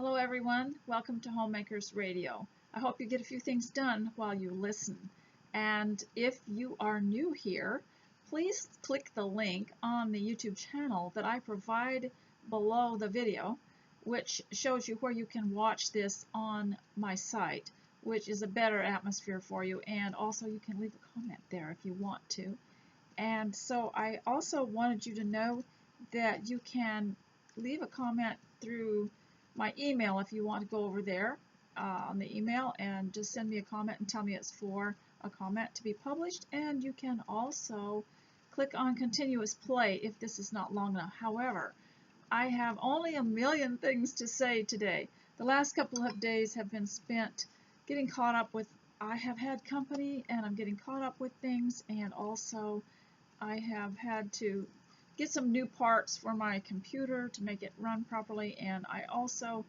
Hello everyone, welcome to Homemakers Radio. I hope you get a few things done while you listen. And if you are new here, please click the link on the YouTube channel that I provide below the video, which shows you where you can watch this on my site, which is a better atmosphere for you, and also you can leave a comment there if you want to. And so I also wanted you to know that you can leave a comment through my email if you want to go over there on the email and just send me a comment and tell me it's for a comment to be published. And you can also click on continuous play if this is not long enough. However, I have only a million things to say today. The last couple of days have been spent getting caught up with, I have had company and I'm getting caught up with things, and also I have had to get some new parts for my computer to make it run properly, and I also,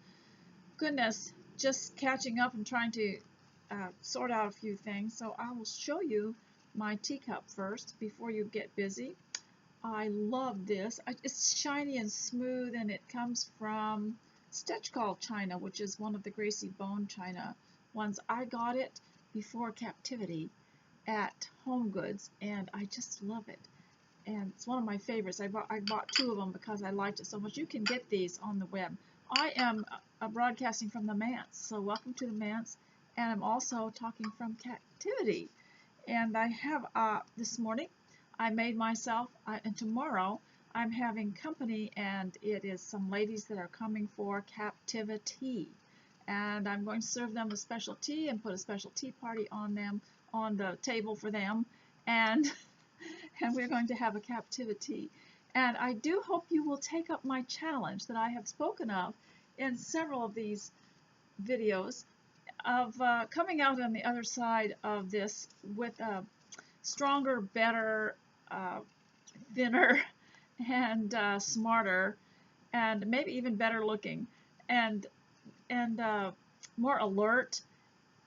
goodness, just catching up and trying to sort out a few things. So I will show you my teacup first before you get busy. I love this. It's shiny and smooth, and it comes from Stechkold China, which is one of the Gracie Bone China ones. I got it before captivity at Home Goods, and I just love it. And it's one of my favorites. I bought two of them because I liked it so much. You can get these on the web. I am broadcasting from the manse, so welcome to the manse. And I'm also talking from captivity. And I have this morning I made myself, and tomorrow I'm having company, and it is some ladies that are coming for captivity. And I'm going to serve them a special tea and put a special tea party on them, on the table for them. And we're going to have a captivity. And I do hope you will take up my challenge that I have spoken of in several of these videos of coming out on the other side of this with a stronger, better, thinner, and smarter, and maybe even better looking, and more alert,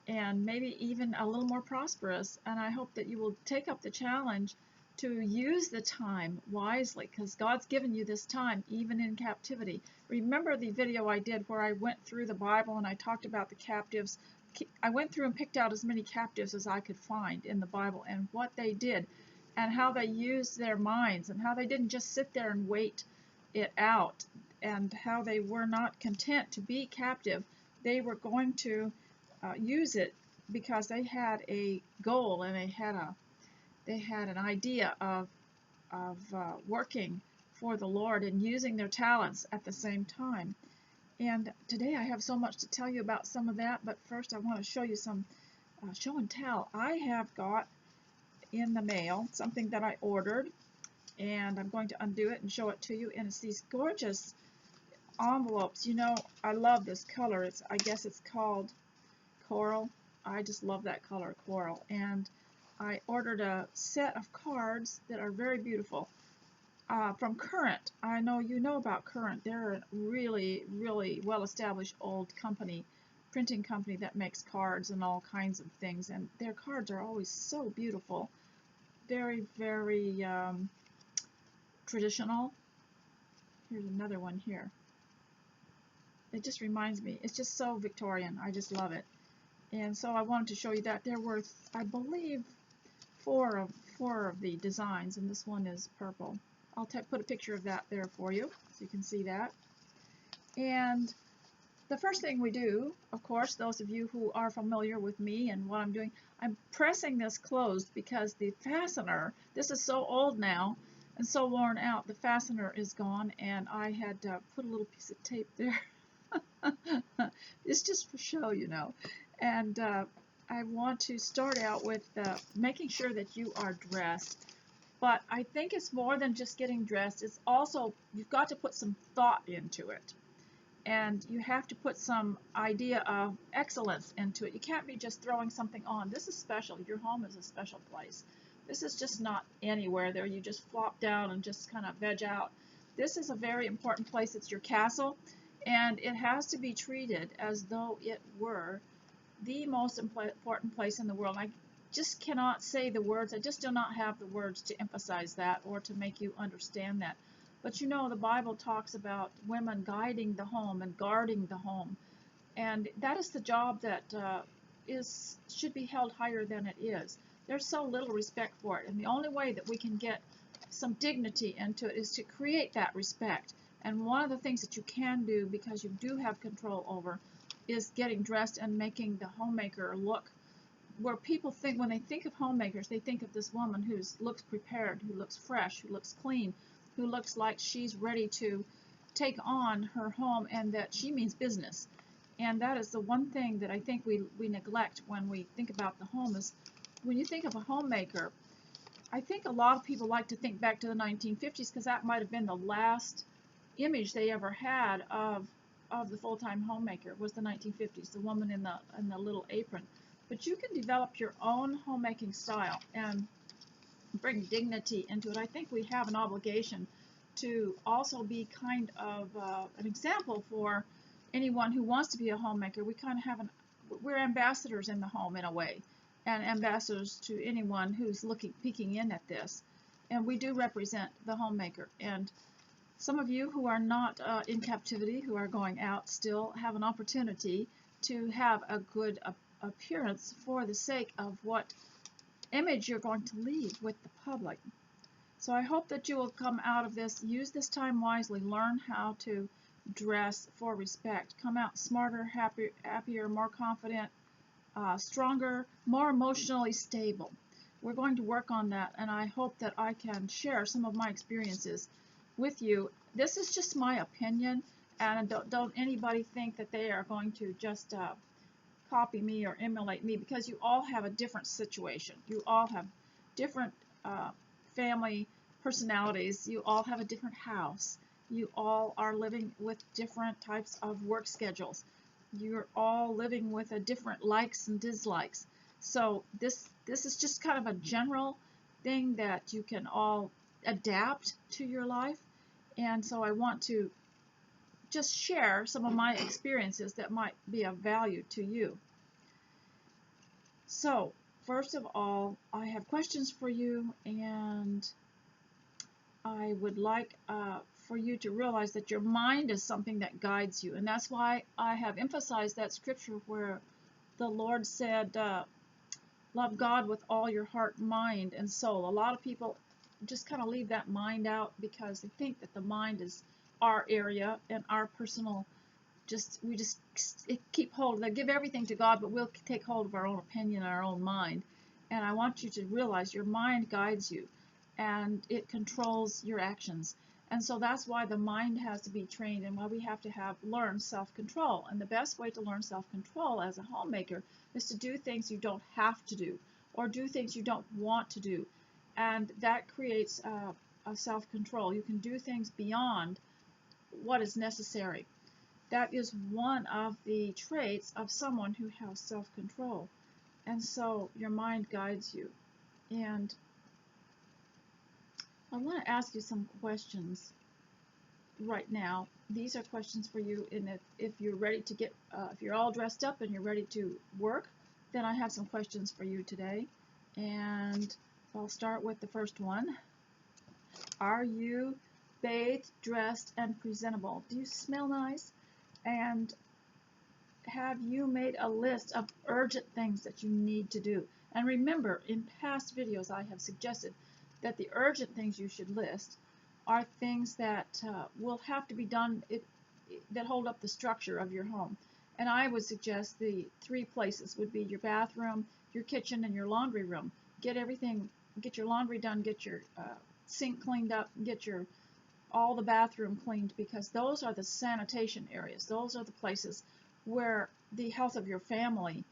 and maybe even a little more prosperous. And I hope that you will take up the challenge to use the time wisely, because God's given you this time even in captivity. Remember the video I did where I went through the Bible and I talked about the captives. I went through and picked out as many captives as I could find in the Bible, and what they did, and how they used their minds, and how they didn't just sit there and wait it out, and how they were not content to be captive. They were going to use it because they had a goal, and they had an idea of working for the Lord and using their talents at the same time. And today I have so much to tell you about some of that, but first I want to show you some show and tell. I have got in the mail something that I ordered, and I'm going to undo it and show it to you. And it's these gorgeous envelopes. You know, I love this color. I guess it's called coral. I just love that color, coral. And I ordered a set of cards that are very beautiful from Current. I know you know about Current. They're a really, really well-established old company, printing company that makes cards and all kinds of things. And their cards are always so beautiful. Very, very traditional. Here's another one here. It just reminds me. It's just so Victorian. I just love it. And so I wanted to show you that. There were, I believe, four of the designs, and this one is purple. I'll put a picture of that there for you so you can see that. And the first thing we do, of course, those of you who are familiar with me and what I'm doing, I'm pressing this closed because the fastener, this is so old now and so worn out, the fastener is gone, and I had to put a little piece of tape there. It's just for show, you know. And I want to start out with making sure that you are dressed. But I think it's more than just getting dressed. It's also, you've got to put some thought into it. And you have to put some idea of excellence into it. You can't be just throwing something on. This is special. Your home is a special place. This is just not anywhere there. You just flop down and just kind of veg out. This is a very important place. It's your castle. And it has to be treated as though it were the most important place in the world. I just cannot say the words. I just do not have the words to emphasize that or to make you understand that. But you know, the Bible talks about women guiding the home and guarding the home. And that is the job that should be held higher than it is. There's so little respect for it. And the only way that we can get some dignity into it is to create that respect. And one of the things that you can do, because you do have control over, is getting dressed and making the homemaker look where people think, when they think of homemakers, they think of this woman who looks prepared, who looks fresh, who looks clean, who looks like she's ready to take on her home and that she means business. And that is the one thing that I think we neglect when we think about the home is when you think of a homemaker. I think a lot of people like to think back to the 1950s because that might have been the last image they ever had of the full-time homemaker was the 1950s, the woman in the little apron. But you can develop your own homemaking style and bring dignity into it. I think we have an obligation to also be kind of an example for anyone who wants to be a homemaker. We kind of have we're ambassadors in the home in a way, and ambassadors to anyone who's peeking in at this. And we do represent the homemaker. And some of you who are not in captivity, who are going out, still have an opportunity to have a good appearance for the sake of what image you're going to leave with the public. So I hope that you will come out of this, use this time wisely, learn how to dress for respect, come out smarter, happier, more confident, stronger, more emotionally stable. We're going to work on that, and I hope that I can share some of my experiences with you. This is just my opinion, and don't anybody think that they are going to just copy me or emulate me, because you all have a different situation. You all have different family personalities. You all have a different house. You all are living with different types of work schedules. You're all living with a different likes and dislikes. So this is just kind of a general thing that you can all adapt to your life. And so I want to just share some of my experiences that might be of value to you. So, first of all, I have questions for you, and I would like for you to realize that your mind is something that guides you. And that's why I have emphasized that scripture where the Lord said, love God with all your heart, mind, and soul. A lot of people just kind of leave that mind out because they think that the mind is our area and our personal, we just keep hold. They give everything to God, but we'll take hold of our own opinion and our own mind. And I want you to realize your mind guides you and it controls your actions. And so that's why the mind has to be trained and why we have to learn self-control. And the best way to learn self-control as a homemaker is to do things you don't have to do or do things you don't want to do. And that creates a self-control. You can do things beyond what is necessary. That is one of the traits of someone who has self-control. And so your mind guides you. And I want to ask you some questions right now. These are questions for you, and if you're ready to get, if you're all dressed up and you're ready to work, then I have some questions for you today. And so I'll start with the first one. Are you bathed, dressed, and presentable? Do you smell nice? And have you made a list of urgent things that you need to do? And remember, in past videos I have suggested that the urgent things you should list are things that will have to be done that hold up the structure of your home. And I would suggest the 3 places would be your bathroom, your kitchen, and your laundry room. Get your laundry done, get your sink cleaned up, get all the bathroom cleaned, because those are the sanitation areas. Those are the places where the health of your family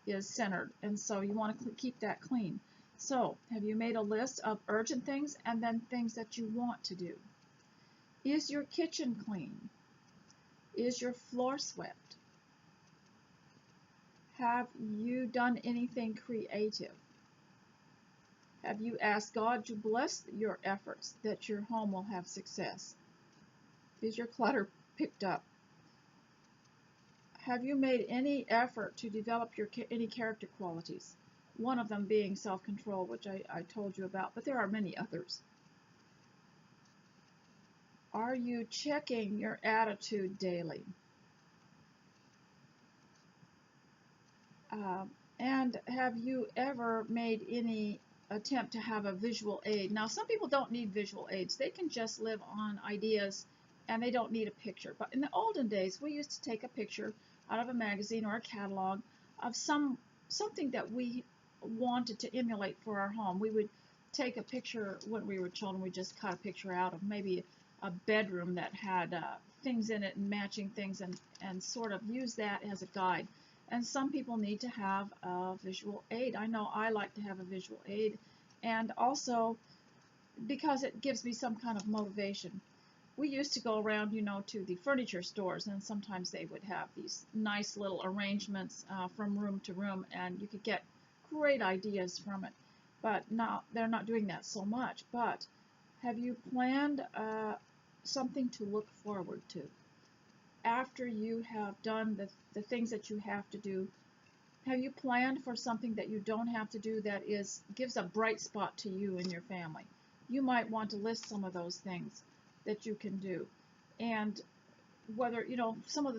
is centered, and so you want to keep that clean. So, have you made a list of urgent things and then things that you want to do? Is your kitchen clean? Is your floor swept? Have you done anything creative? Have you asked God to bless your efforts that your home will have success? Is your clutter picked up? Have you made any effort to develop any character qualities? One of them being self-control, which I told you about, but there are many others. Are you checking your attitude daily? Uh, and have you ever made any attempt to have a visual aid? Now, some people don't need visual aids. They can just live on ideas and they don't need a picture. But in the olden days, we used to take a picture out of a magazine or a catalog of something that we wanted to emulate for our home. We would take a picture when we were children. We just cut a picture out of maybe a bedroom that had things in it and matching things, and sort of use that as a guide. And some people need to have a visual aid. I know I like to have a visual aid, and also because it gives me some kind of motivation. We used to go around, to the furniture stores, and sometimes they would have these nice little arrangements from room to room, and you could get great ideas from it. But now they're not doing that so much. But have you planned something to look forward to? After you have done the things that you have to do, have you planned for something that you don't have to do that gives a bright spot to you and your family? You might want to list some of those things that you can do, and whether some of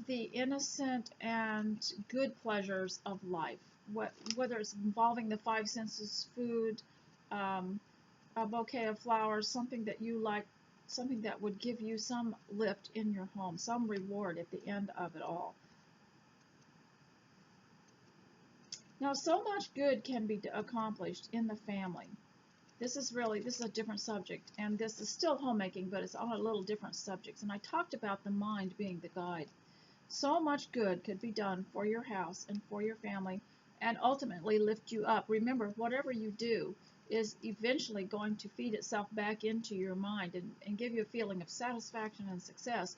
the innocent and good pleasures of life, whether it's involving the five senses, food, um, a bouquet of flowers, something that you like, something that would give you some lift in your home, some reward at the end of it all. Now, so much good can be accomplished in the family. This is a different subject, and this is still homemaking, but it's on a little different subject. And I talked about the mind being the guide. So much good could be done for your house and for your family, and ultimately lift you up. Remember, whatever you do is eventually going to feed itself back into your mind and give you a feeling of satisfaction and success.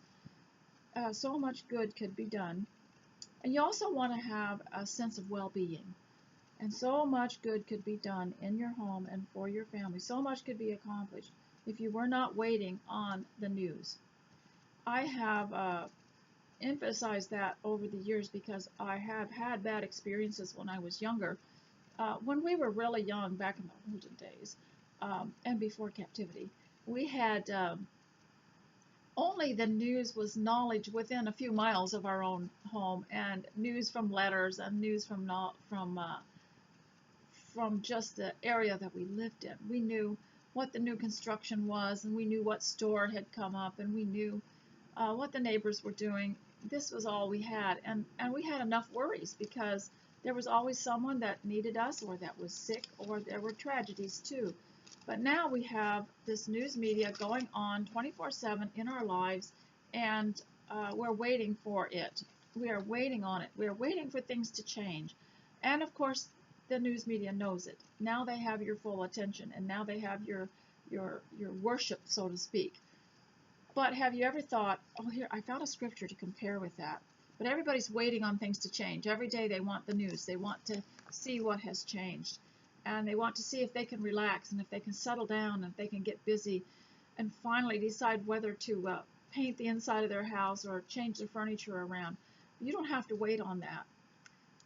So much good could be done. And you also want to have a sense of well-being. And so much good could be done in your home and for your family. So much could be accomplished if you were not waiting on the news. I have emphasized that over the years because I have had bad experiences when I was younger. When we were really young, back in the olden days, and before captivity, we had only the news was knowledge within a few miles of our own home, and news from letters and news from just the area that we lived in. We knew what the new construction was, and we knew what store had come up, and we knew what the neighbors were doing. This was all we had, and we had enough worries because there was always someone that needed us or that was sick, or there were tragedies too. But now we have this news media going on 24/7 in our lives, and we're waiting for it. We are waiting on it. We are waiting for things to change. And of course, the news media knows it. Now they have your full attention, and now they have your worship, so to speak. But have you ever thought, oh, here, I found a scripture to compare with that. But everybody's waiting on things to change. Every day they want the news. They want to see what has changed. And they want to see if they can relax and if they can settle down and if they can get busy and finally decide whether to paint the inside of their house or change the furniture around. You don't have to wait on that.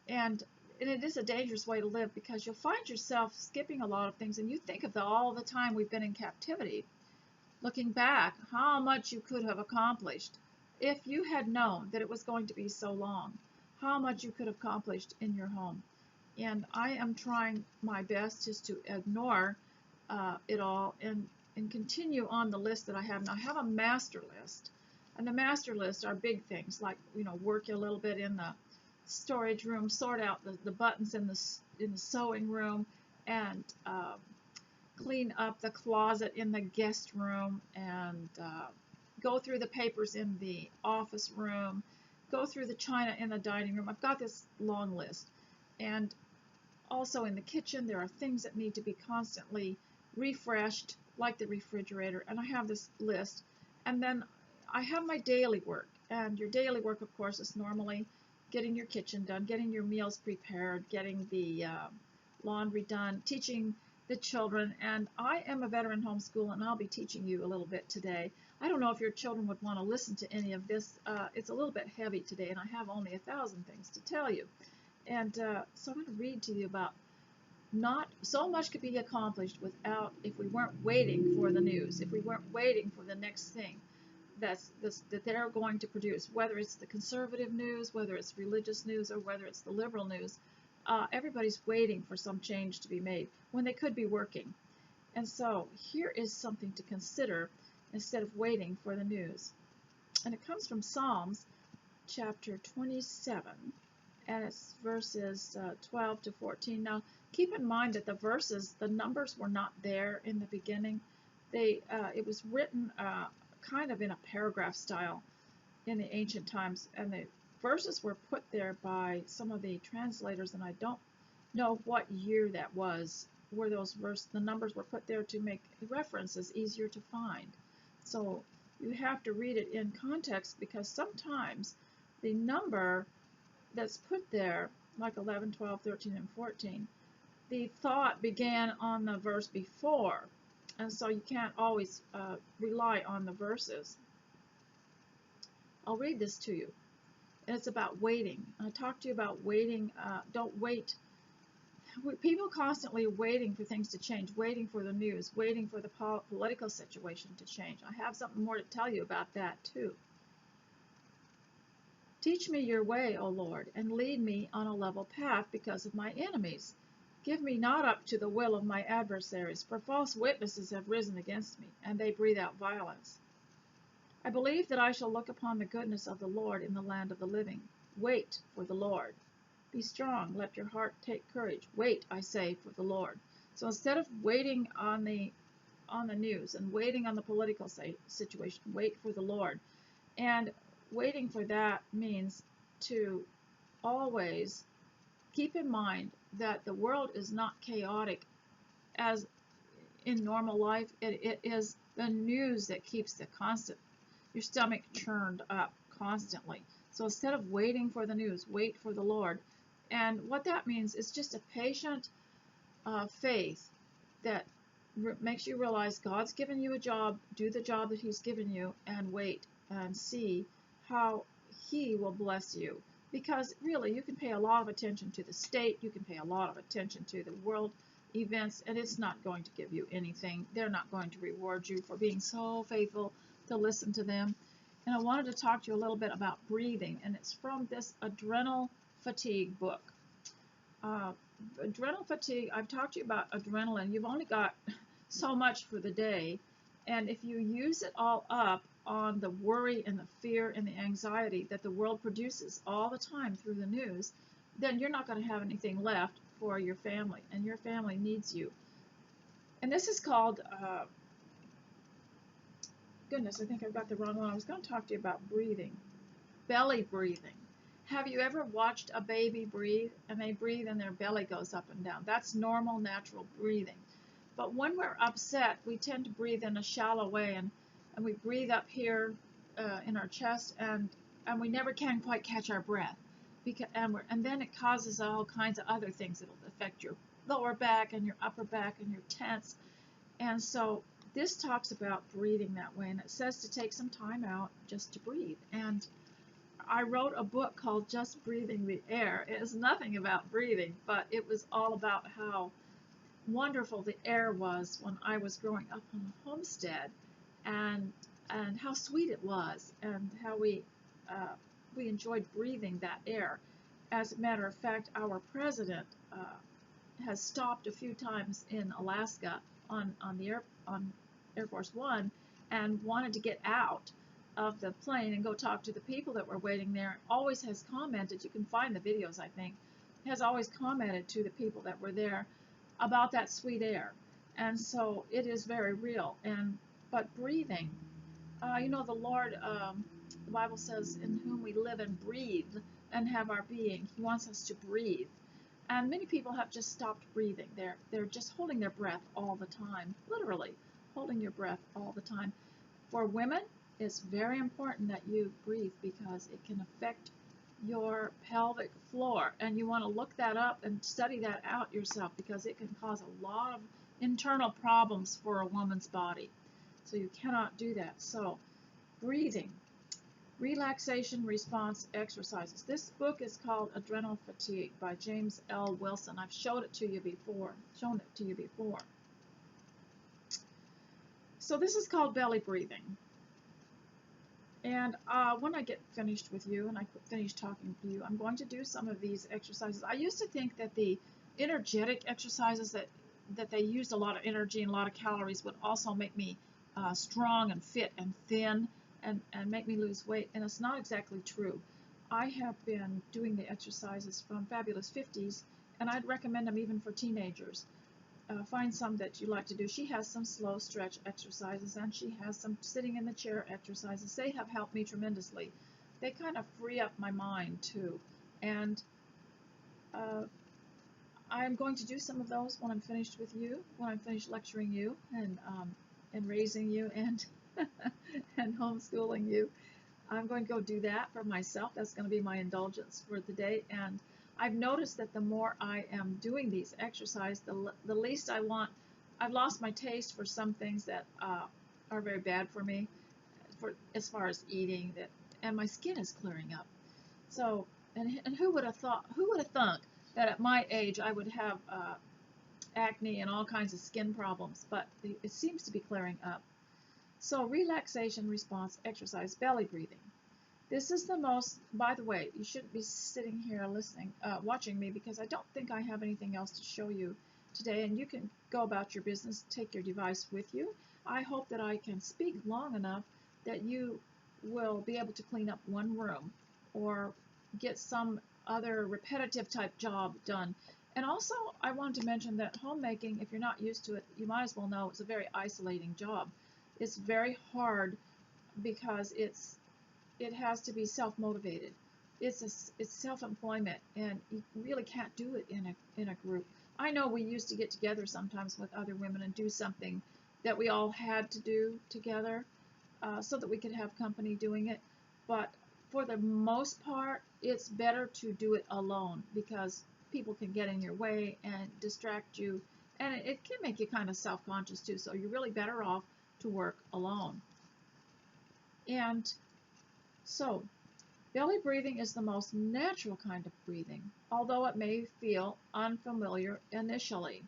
And it is a dangerous way to live because you'll find yourself skipping a lot of things, and you think of all the time we've been in captivity. Looking back, how much you could have accomplished if you had known that it was going to be so long, how much you could have accomplished in your home. And I am trying my best just to ignore it all and continue on the list that I have. Now, I have a master list, and the master list are big things like, work a little bit in the storage room, sort out the buttons in the sewing room, and clean up the closet in the guest room, and go through the papers in the office room, go through the china in the dining room. I've got this long list. And also in the kitchen, there are things that need to be constantly refreshed, like the refrigerator, and I have this list. And then I have my daily work, and your daily work, of course, is normally getting your kitchen done, getting your meals prepared, getting the laundry done, teaching the children. And I am a veteran homeschooler, and I'll be teaching you a little bit today. I don't know if your children would want to listen to any of this. It's a little bit heavy today, and I have only 1,000 things to tell you. And so I'm going to read to you about not so much could be accomplished without, if we weren't waiting for the news, if we weren't waiting for the next thing that they're going to produce, whether it's the conservative news, whether it's religious news, or whether it's the liberal news. Everybody's waiting for some change to be made when they could be working. And so here is something to consider instead of waiting for the news. And it comes from Psalms chapter 27, and it's verses 12 to 14. Now, keep in mind that the numbers were not there in the beginning. It was written kind of in a paragraph style in the ancient times, and the verses were put there by some of the translators, and I don't know what year that was, where the numbers were put there to make references easier to find. So you have to read it in context, because sometimes the number that's put there, like 11, 12, 13, and 14, the thought began on the verse before, and so you can't always rely on the verses. I'll read this to you. And it's about waiting. I talked to you about waiting. Don't wait. People constantly waiting for things to change, waiting for the news, waiting for the political situation to change. I have something more to tell you about that too. Teach me your way, O Lord, and lead me on a level path because of my enemies. Give me not up to the will of my adversaries, for false witnesses have risen against me, and they breathe out violence. I believe that I shall look upon the goodness of the Lord in the land of the living. Wait for the Lord. Be strong, let your heart take courage. Wait, I say, for the Lord. So instead of waiting on the news and waiting on the political situation, wait for the Lord. And waiting for that means to always keep in mind that the world is not chaotic as in normal life. It is the news that keeps your stomach churned up constantly. So instead of waiting for the news, wait for the Lord. And what that means is just a patient faith that makes you realize God's given you a job, do the job that He's given you, and wait and see how He will bless you. Because really, you can pay a lot of attention to the state, you can pay a lot of attention to the world events, and it's not going to give you anything. They're not going to reward you for being so faithful to listen to them. And I wanted to talk to you a little bit about breathing, and it's from this adrenal fatigue book. Adrenal fatigue, I've talked to you about adrenaline. You've only got so much for the day, and if you use it all up on the worry and the fear and the anxiety that the world produces all the time through the news, then you're not going to have anything left for your family, and your family needs you. And this is called, goodness, I think I've got the wrong one. I was going to talk to you about breathing, belly breathing. Have you ever watched a baby breathe, and they breathe and their belly goes up and down? That's normal, natural breathing. But when we're upset, we tend to breathe in a shallow way, and we breathe up here in our chest, and we never can quite catch our breath. And then it causes all kinds of other things. It'll affect your lower back and your upper back, and you're tense. And so this talks about breathing that way, and it says to take some time out just to breathe. And I wrote a book called Just Breathing the Air. It is nothing about breathing, but it was all about how wonderful the air was when I was growing up on a homestead, and how sweet it was, and how we enjoyed breathing that air. As a matter of fact, our president has stopped a few times in Alaska on Air Force One, and wanted to get out of the plane and go talk to the people that were waiting there. Always has commented, you can find the videos, I think, has always commented to the people that were there about that sweet air. And so it is very real. But breathing, the Lord, the Bible says, in whom we live and breathe and have our being. He wants us to breathe. And many people have just stopped breathing. They're just holding their breath all the time, literally holding your breath all the time. For women, it's very important that you breathe, because it can affect your pelvic floor, and you want to look that up and study that out yourself, because it can cause a lot of internal problems for a woman's body. So you cannot do that. So breathing. Relaxation response exercises. This book is called Adrenal Fatigue by James L. Wilson. I've shown it to you before. So this is called belly breathing. And when I get finished with you and I finish talking to you, I'm going to do some of these exercises. I used to think that the energetic exercises that they used a lot of energy and a lot of calories would also make me strong and fit and thin and make me lose weight, and it's not exactly true. I have been doing the exercises from Fabulous 50s, and I'd recommend them even for teenagers. Find some that you like to do. She has some slow stretch exercises, and she has some sitting in the chair exercises. They have helped me tremendously. They kind of free up my mind too, and I'm going to do some of those when I'm finished with you, when I'm finished lecturing you and raising you and and homeschooling you. I'm going to go do that for myself. That's going to be my indulgence for the day. And I've noticed that the more I am doing these exercises, the least I want. I've lost my taste for some things that are very bad for me, as far as eating, and my skin is clearing up. So, and who would have thought? Who would have thunk that at my age I would have acne and all kinds of skin problems? But it seems to be clearing up. So, relaxation response exercise, belly breathing. This is the most, by the way, you shouldn't be sitting here listening, watching me, because I don't think I have anything else to show you today, and you can go about your business, take your device with you. I hope that I can speak long enough that you will be able to clean up one room or get some other repetitive type job done. And also, I wanted to mention that homemaking, if you're not used to it, you might as well know it's a very isolating job. It's very hard because it has to be self-motivated. It's self-employment, and you really can't do it in a group. I know we used to get together sometimes with other women and do something that we all had to do together so that we could have company doing it. But for the most part, it's better to do it alone, because people can get in your way and distract you, and it can make you kind of self-conscious too. So you're really better off to work alone. And so, belly breathing is the most natural kind of breathing, although it may feel unfamiliar initially.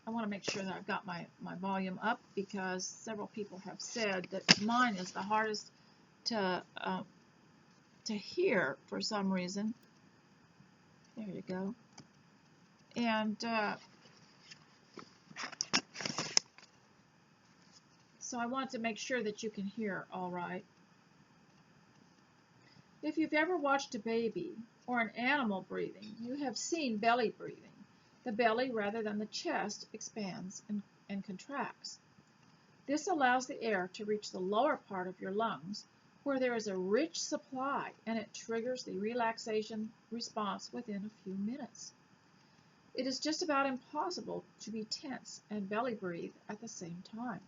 I want to make sure that I've got my volume up, because several people have said that mine is the hardest to hear for some reason. There you go. And so I want to make sure that you can hear all right. If you've ever watched a baby or an animal breathing, you have seen belly breathing. The belly, rather than the chest, expands and contracts. This allows the air to reach the lower part of your lungs, where there is a rich supply, and it triggers the relaxation response within a few minutes. It is just about impossible to be tense and belly breathe at the same time.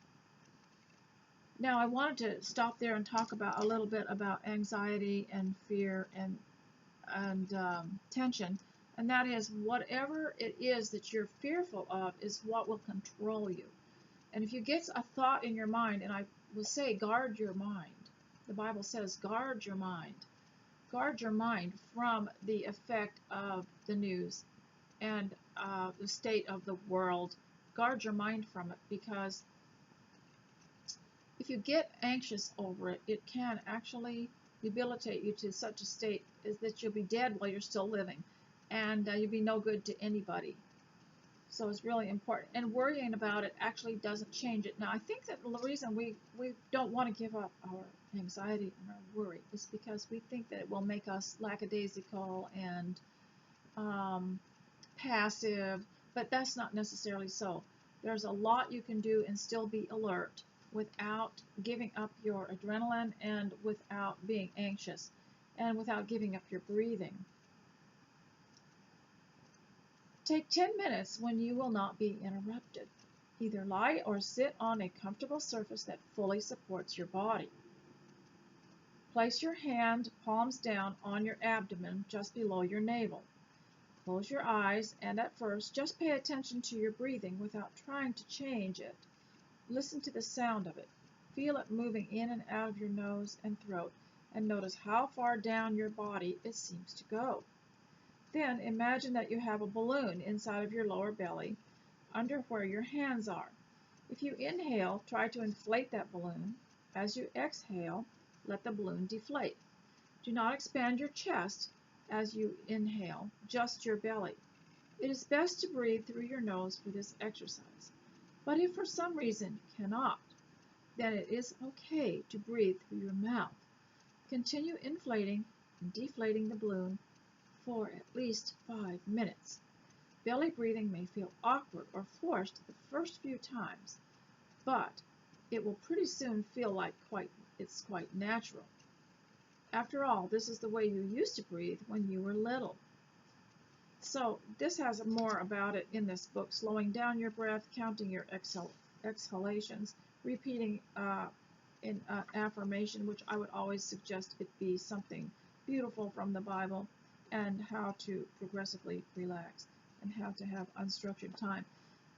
Now, I wanted to stop there and talk about a little bit about anxiety and fear and tension, and that is, whatever it is that you're fearful of is what will control you. And if you get a thought in your mind, and I will say guard your mind, the Bible says guard your mind. Guard your mind from the effect of the news and the state of the world. Guard your mind from it, because if you get anxious over it, it can actually debilitate you to such a state that you'll be dead while you're still living, and you'll be no good to anybody. So it's really important. And worrying about it actually doesn't change it. Now, I think that the reason we don't want to give up our anxiety and our worry is because we think that it will make us lackadaisical and passive, but that's not necessarily so. There's a lot you can do and still be alert without giving up your adrenaline, and without being anxious, and without giving up your breathing. Take 10 minutes when you will not be interrupted. Either lie or sit on a comfortable surface that fully supports your body. Place your hand palms down on your abdomen just below your navel. Close your eyes, and at first just pay attention to your breathing without trying to change it. Listen to the sound of it. Feel it moving in and out of your nose and throat, and notice how far down your body it seems to go. Then imagine that you have a balloon inside of your lower belly, under where your hands are. If you inhale, try to inflate that balloon. As you exhale, let the balloon deflate. Do not expand your chest as you inhale, just your belly. It is best to breathe through your nose for this exercise. But if for some reason you cannot, then it is okay to breathe through your mouth. Continue inflating and deflating the balloon for at least 5 minutes. Belly breathing may feel awkward or forced the first few times, but it will pretty soon feel like it's quite natural. After all, this is the way you used to breathe when you were little. So this has more about it in this book, slowing down your breath, counting your exhalations, repeating an affirmation, which I would always suggest it be something beautiful from the Bible, and how to progressively relax and how to have unstructured time.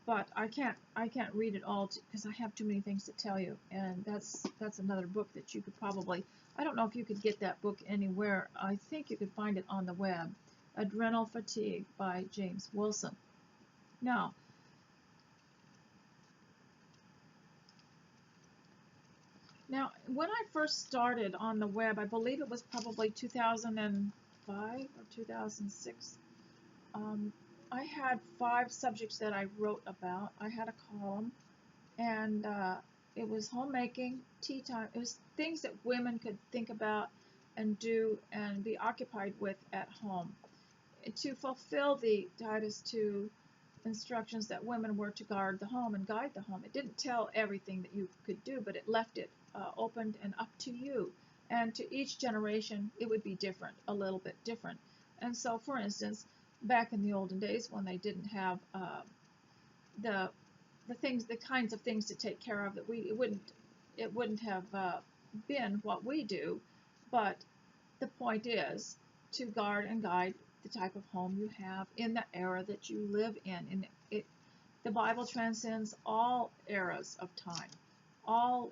But I can't read it all because I have too many things to tell you, and that's another book that you could probably, I don't know if you could get that book anywhere. I think you could find it on the web. Adrenal Fatigue by James Wilson. Now, when I first started on the web, I believe it was probably 2005 or 2006. I had 5 subjects that I wrote about. I had a column, and it was homemaking, tea time. It was things that women could think about and do and be occupied with at home to fulfill the Titus 2 instructions that women were to guard the home and guide the home. It didn't tell everything that you could do, but it left it open and up to you. And to each generation, it would be different, a little bit different. And so, for instance, back in the olden days when they didn't have the kinds of things to take care of, that it wouldn't have been what we do. But the point is to guard and guide the type of home you have in the era that you live in. The Bible transcends all eras of time, all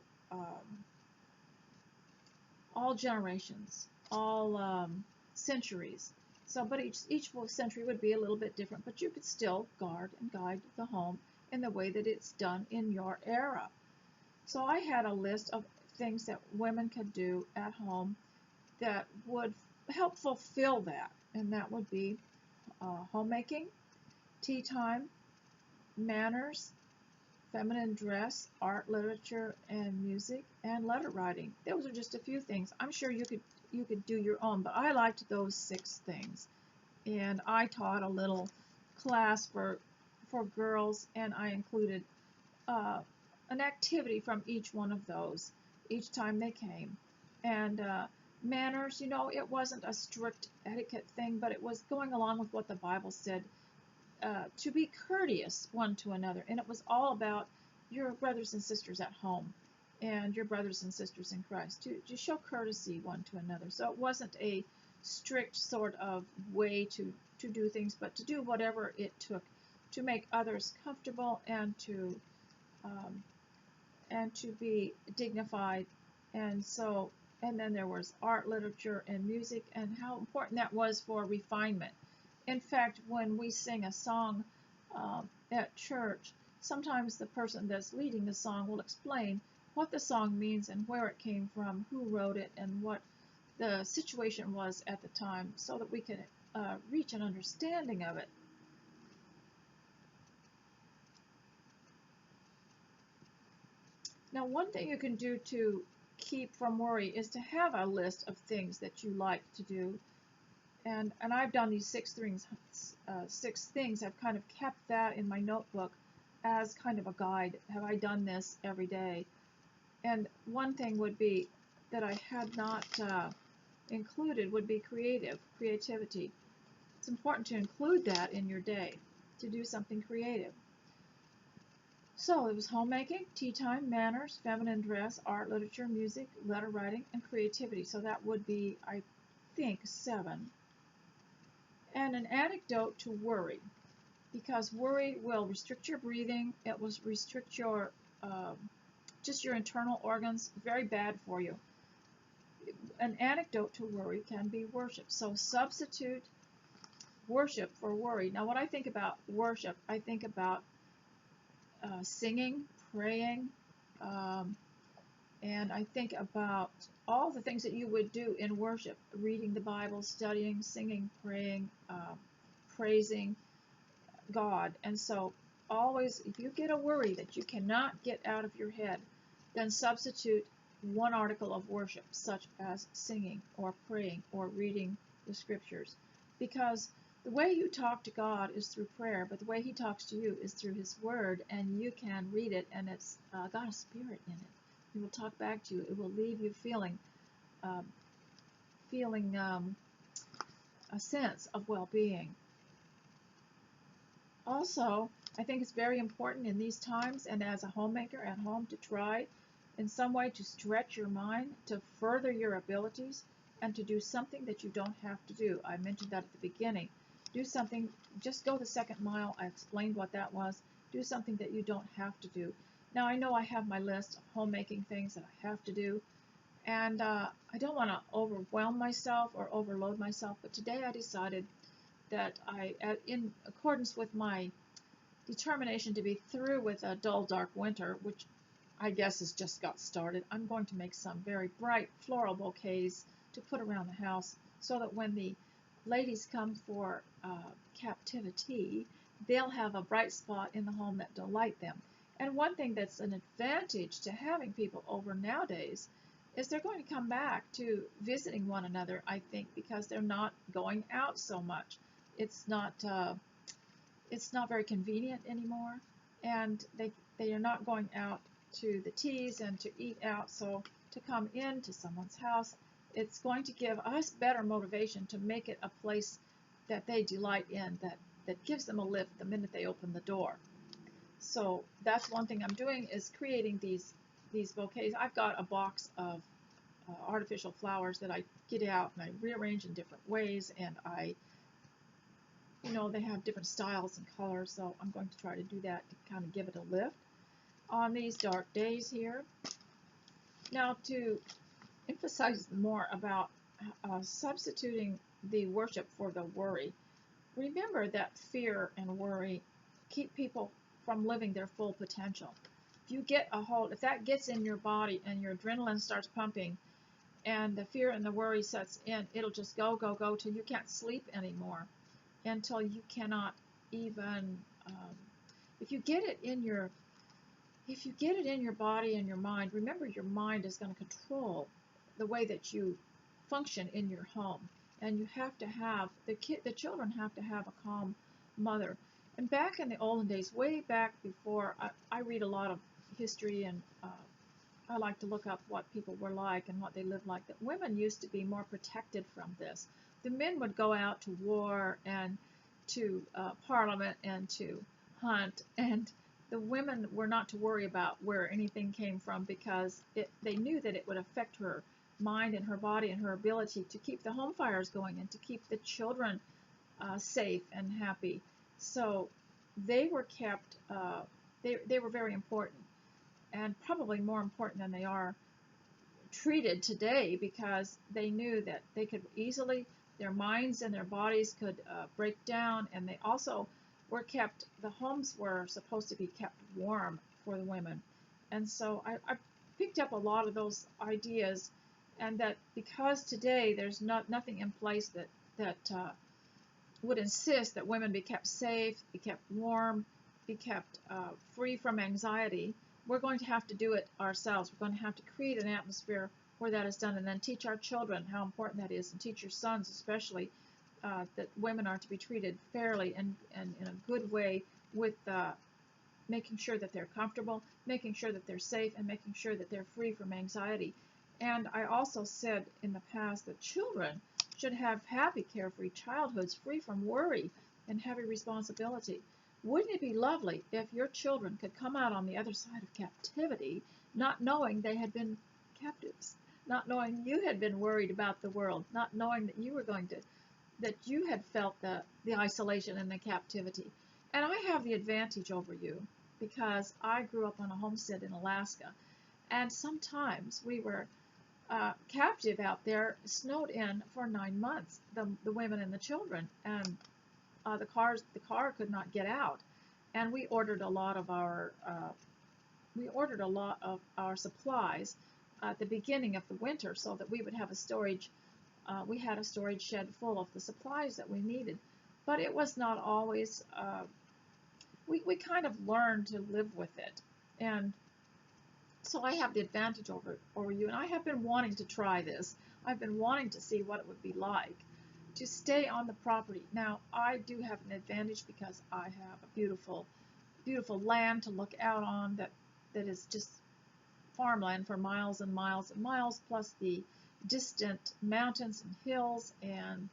generations, all centuries. So, but each century would be a little bit different, but you could still guard and guide the home in the way that it's done in your era. So I had a list of things that women could do at home that would help fulfill that, and that would be homemaking, tea time, manners, feminine dress, art, literature, and music, and letter writing. Those are just a few things. I'm sure you could do your own, but I liked those 6 things. And I taught a little class for girls, and I included an activity from each one of those each time they came. And manners, it wasn't a strict etiquette thing, but it was going along with what the Bible said, to be courteous one to another. And it was all about your brothers and sisters at home and your brothers and sisters in Christ, to show courtesy one to another. So it wasn't a strict sort of way to do things, but to do whatever it took to make others comfortable and to be dignified. And then there was art, literature, and music, and how important that was for refinement. In fact, when we sing a song at church, sometimes the person that's leading the song will explain what the song means and where it came from, who wrote it, and what the situation was at the time, so that we can reach an understanding of it. Now, one thing you can do to keep from worry is to have a list of things that you like to do. And I've done these 6 things. 6 things. I've kind of kept that in my notebook as kind of a guide. Have I done this every day? And one thing would be that I had not included would be creativity. It's important to include that in your day, to do something creative. So it was homemaking, tea time, manners, feminine dress, art, literature, music, letter writing, and creativity. So that would be, I think, 7. And an antidote to worry, because worry will restrict your breathing. It will restrict your just your internal organs, very bad for you. An antidote to worry can be worship. So substitute worship for worry. Now, when I think about worship, I think about singing, praying, um, and I think about all the things that you would do in worship: reading the Bible, studying, singing, praying, praising God. And so always, if you get a worry that you cannot get out of your head, then substitute one article of worship, such as singing or praying or reading the scriptures. Because the way you talk to God is through prayer, but the way he talks to you is through his word, and you can read it, and it's got a spirit in it. He will talk back to you. It will leave you feeling um, a sense of well-being. Also, I think it's very important in these times and as a homemaker at home to try in some way to stretch your mind, to further your abilities, and to do something that you don't have to do. I mentioned that at the beginning. Do something, just go the second mile. I explained what that was. Do something that you don't have to do. Now, I know I have my list of homemaking things that I have to do, and I don't want to overwhelm myself or overload myself, but today I decided that in accordance with my determination to be through with a dull, dark winter, which I guess has just got started, I'm going to make some very bright floral bouquets to put around the house so that when the ladies come for captivity, they'll have a bright spot in the home that delight them. And one thing that's an advantage to having people over nowadays is they're going to come back to visiting one another, I think, because they're not going out so much. It's not very convenient anymore, and they are not going out to the teas and to eat out. So to come into someone's house, it's going to give us better motivation to make it a place that they delight in, that gives them a lift the minute they open the door. So that's one thing I'm doing, is creating these bouquets. I've got a box of artificial flowers that I get out and I rearrange in different ways, and they have different styles and colors, so I'm going to try to do that to kind of give it a lift on these dark days here. Now, to emphasize more about substituting the worship for the worry, remember that fear and worry keep people from living their full potential. If that gets in your body and your adrenaline starts pumping and the fear and the worry sets in, it'll just go, go, go till you can't sleep anymore, until you cannot even, if you get it in your body and your mind, remember your mind is going to control the way that you function in your home, and you have to have the children have to have a calm mother. And back in the olden days, way back before, I read a lot of history, and I like to look up what people were like and what they lived like, that women used to be more protected from this. The men would go out to war and to parliament and to hunt, and the women were not to worry about where anything came from, because they knew that it would affect her mind and her body and her ability to keep the home fires going and to keep the children safe and happy. So they were kept, they were very important, and probably more important than they are treated today, because they knew that they could easily, their minds and their bodies could break down, and they also were kept, the homes were supposed to be kept warm for the women. And so I picked up a lot of those ideas, and that because today there's nothing in place that would insist that women be kept safe, be kept warm, be kept free from anxiety, we're going to have to do it ourselves. We're going to have to create an atmosphere where that is done, and then teach our children how important that is, and teach your sons especially that women are to be treated fairly and in a good way, with making sure that they're comfortable, making sure that they're safe, and making sure that they're free from anxiety. And I also said in the past that children should have happy, carefree childhoods, free from worry and heavy responsibility. Wouldn't it be lovely if your children could come out on the other side of captivity not knowing they had been captives, not knowing you had been worried about the world, not knowing that you had felt the isolation and the captivity? And I have the advantage over you because I grew up on a homestead in Alaska, And sometimes we were captive out there, snowed in for 9 months, the women and the children, and the car could not get out. And we ordered a lot of our supplies at the beginning of the winter so that we would have a storage. We had a storage shed full of the supplies that we needed, but it was not always. We kind of learned to live with it, and so I have the advantage over you, and I have been wanting to try this. I've been wanting to see what it would be like to stay on the property. Now, I do have an advantage because I have a beautiful, beautiful land to look out on that is just farmland for miles and miles and miles, plus the distant mountains and hills, and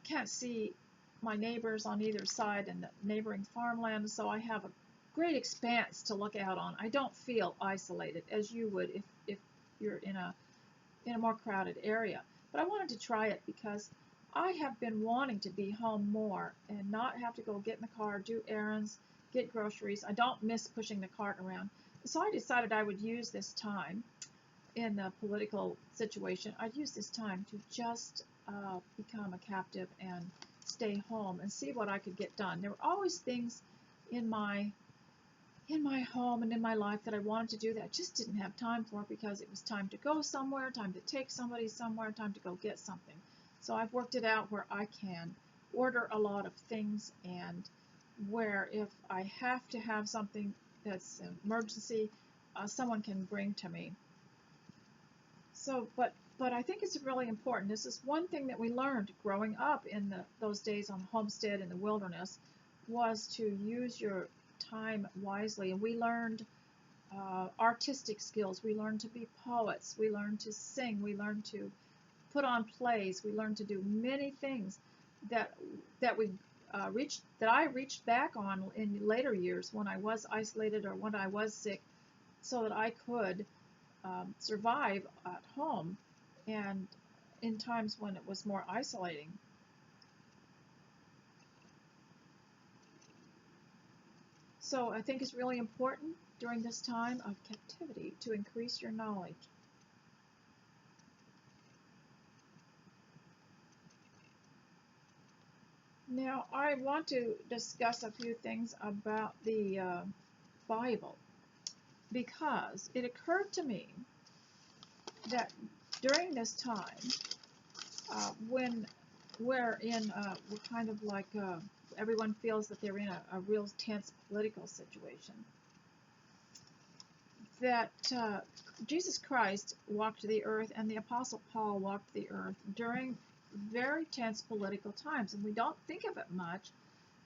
can't see my neighbors on either side and the neighboring farmland, so I have a great expanse to look out on. I don't feel isolated as you would if you're in a more crowded area. But I wanted to try it because I have been wanting to be home more and not have to go get in the car, do errands, get groceries. I don't miss pushing the cart around. So I decided I would use this time in the political situation. I'd use this time to just become a captive and stay home and see what I could get done. There were always things in my home and in my life that I wanted to do that I just didn't have time for because it was time to go somewhere, time to take somebody somewhere, time to go get something. So I've worked it out where I can order a lot of things, and where if I have to have something that's an emergency, someone can bring to me. So, but I think it's really important. This is one thing that we learned growing up in those days on the homestead in the wilderness, was to use your time wisely. And we learned artistic skills. We learned to be poets. We learned to sing. We learned to put on plays. We learned to do many things that I reached back on in later years when I was isolated or when I was sick, so that I could survive at home and in times when it was more isolating. So I think it's really important during this time of captivity to increase your knowledge. Now, I want to discuss a few things about the Bible, because it occurred to me that during this time, when we're kind of like everyone feels that they're in a real tense political situation, that Jesus Christ walked the earth and the Apostle Paul walked the earth during very tense political times, and we don't think of it much.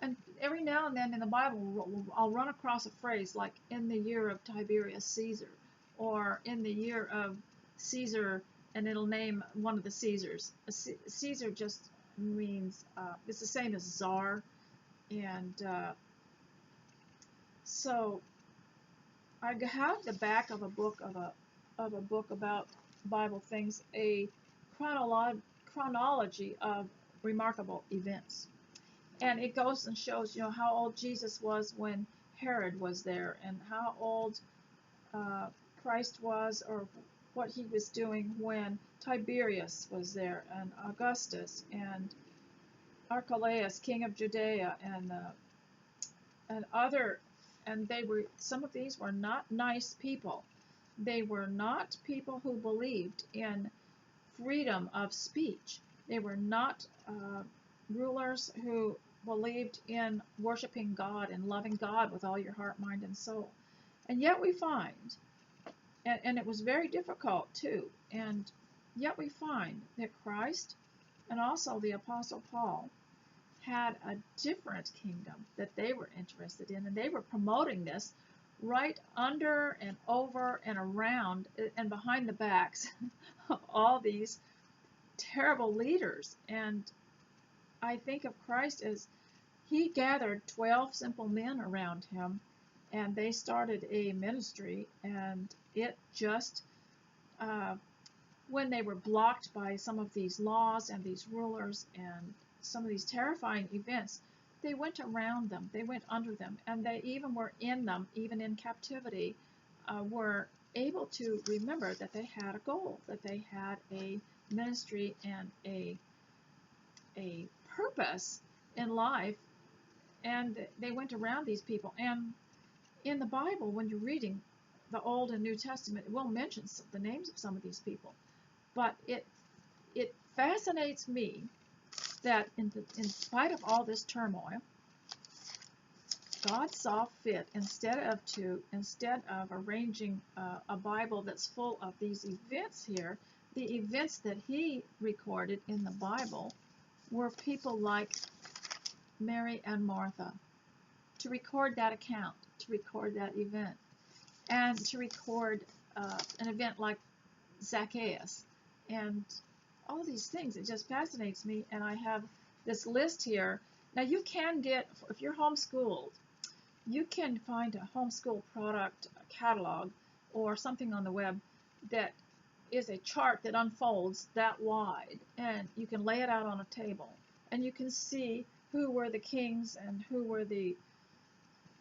And every now and then in the Bible, I'll run across a phrase like "in the year of Tiberius Caesar," or "in the year of Caesar," and it'll name one of the Caesars. Caesar just means it's the same as czar, and so I have the back of a book about Bible things, a chronology of remarkable events. And it goes and shows, how old Jesus was when Herod was there, and how old Christ was, or what he was doing when Tiberius was there, and Augustus, and Archelaus, king of Judea, and other. And some of these were not nice people. They were not people who believed in freedom of speech. They were not rulers who believed in worshiping God and loving God with all your heart, mind, and soul. And yet we find, and it was very difficult too, and yet we find that Christ and also the Apostle Paul had a different kingdom that they were interested in, and they were promoting this right under and over and around and behind the backs of all these terrible leaders. And I think of Christ as he gathered 12 simple men around him, and they started a ministry, and it just, when they were blocked by some of these laws and these rulers and some of these terrifying events, they went around them, they went under them, and they even were in them, even in captivity, were able to remember that they had a goal, that they had a ministry and a purpose in life, and they went around these people. And in the Bible, when you're reading the Old and New Testament, it will mention the names of some of these people. But it fascinates me that in spite of all this turmoil, God saw fit, instead of arranging a Bible that's full of these events here, the events that he recorded in the Bible were people like Mary and Martha, to record that account, to record that event, and to record an event like Zacchaeus, and all these things. It just fascinates me, and I have this list here. Now you can get, if you're homeschooled, you can find a homeschool product catalog or something on the web that is a chart that unfolds that wide, and you can lay it out on a table, and you can see who were the kings and who were the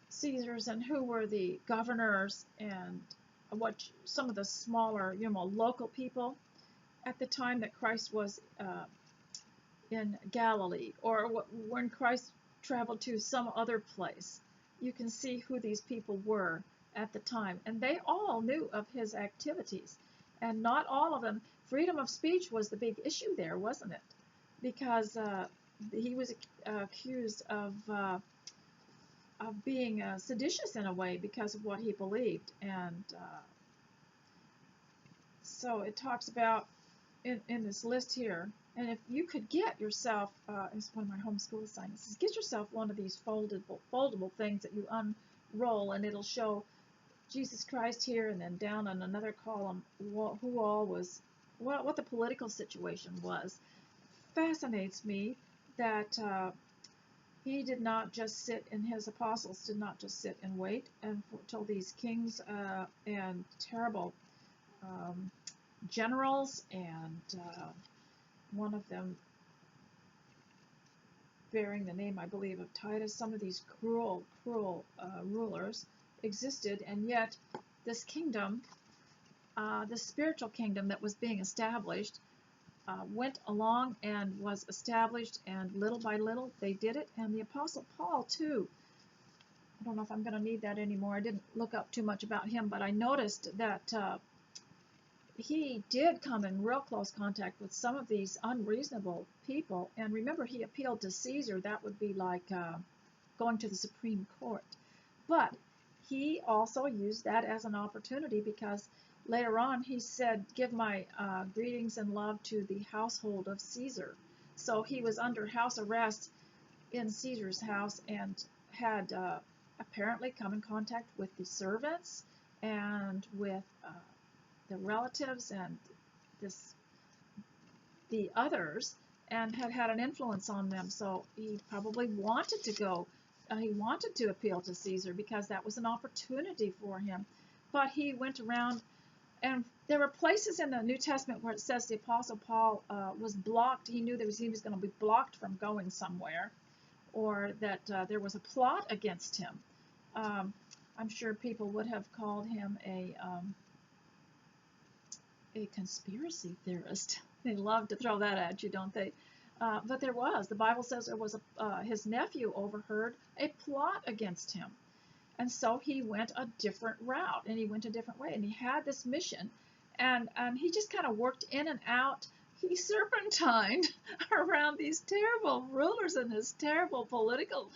Caesars and who were the governors, and what some of the smaller, local people at the time that Christ was in Galilee, or when Christ traveled to some other place. You can see who these people were at the time, and they all knew of his activities, and not all of them. Freedom of speech was the big issue there, wasn't it? Because he was accused of being seditious in a way because of what he believed, and so it talks about in this list here. And if you could get yourself, it's one of my homeschool assignments, get yourself one of these foldable things that you unroll, and it'll show Jesus Christ here, and then down on another column who all was, what the political situation was. Fascinates me that he did not just sit, and his apostles did not just sit and wait until these kings and terrible generals, and one of them bearing the name, I believe, of Titus. Some of these cruel rulers existed, and yet this kingdom, the spiritual kingdom that was being established, went along and was established, and little by little they did it. And the Apostle Paul too. I don't know if I'm going to need that anymore. I didn't look up too much about him, but I noticed that he did come in real close contact with some of these unreasonable people. And remember, he appealed to Caesar. That would be like going to the Supreme Court. But he also used that as an opportunity, because later on he said, give my greetings and love to the household of Caesar. So he was under house arrest in Caesar's house, and had apparently come in contact with the servants and with the relatives and the others, and had an influence on them. So he probably wanted to go, he wanted to appeal to Caesar, because that was an opportunity for him. But he went around, and there were places in the New Testament where it says the Apostle Paul was blocked. He knew that he was going to be blocked from going somewhere, or that there was a plot against him. I'm sure people would have called him a conspiracy theorist. They love to throw that at you, don't they? But there was. The Bible says there was his nephew overheard a plot against him. And so he went a different route, and he went a different way, and he had this mission, and he just kind of worked in and out. He serpentined around these terrible rulers and this terrible political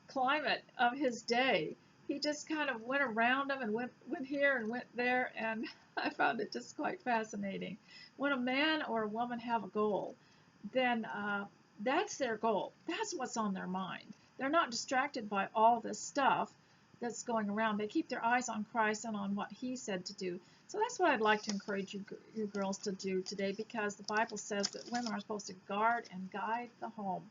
climate of his day. He just kind of went around them, and went here and went there, and I found it just quite fascinating. When a man or a woman have a goal, then that's their goal. That's what's on their mind. They're not distracted by all this stuff that's going around. They keep their eyes on Christ and on what he said to do. So that's what I'd like to encourage you girls to do today, because the Bible says that women are supposed to guard and guide the home,